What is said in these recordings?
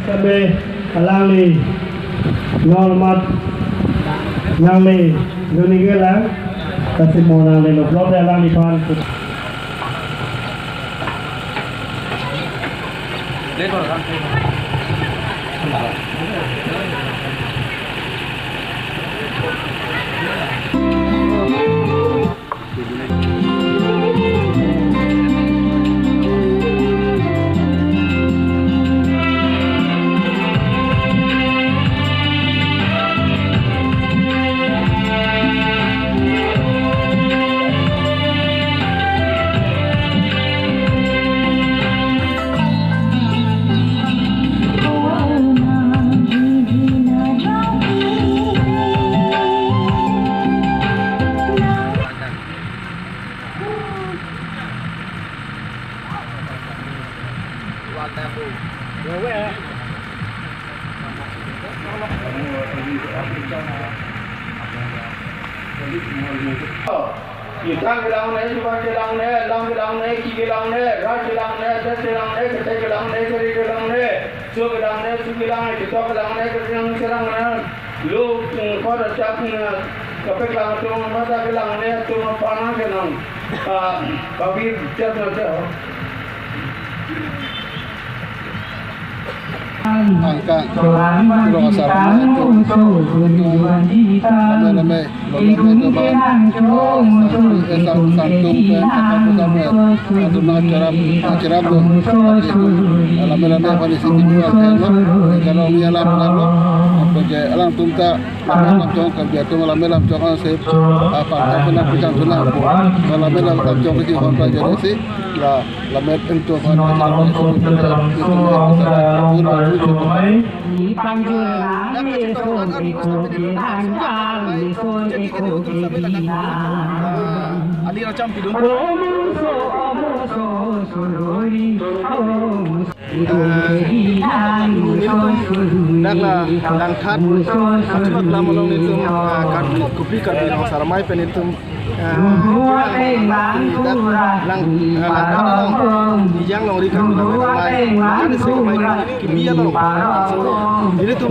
Sabi alangli normat nangli gunigela kasi mo nangli lo flote alangli pan Yutang bilang ne, Jumat bilang ne, Lam bilang ne, Ki bilang ne, Raj bilang ne, Das bilang ne, Ketai bilang ne, Keri bilang ne, Su bilang ne, Su bilang ne, Kita bilang ne, Kerjang serang ne, Lu kau dah cak ne, Kapek lang tu masa bilang ne, tu panah bilang, Kabir cak ne. Angka kilo kasar itu lame Ali macam pidung. Naklah langkat cepat lama long itu kan kopi kan di Saramai pen itu yang long di kan kan sekamai kimia long ini tuh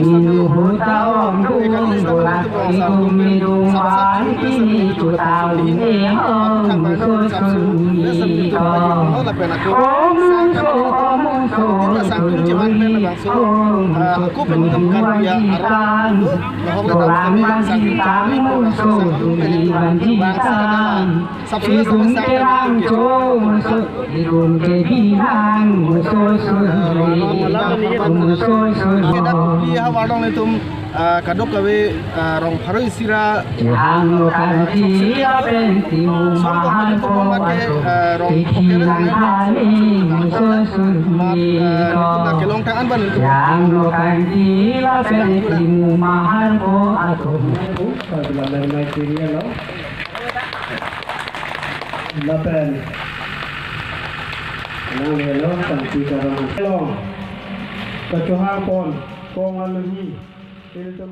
aku pengen karya Arab bahwa kami sangat kami bangsa sabsulah kadok kawe rong pharu isira kelong tangan ban itu kecuali pon kongan lagi. Film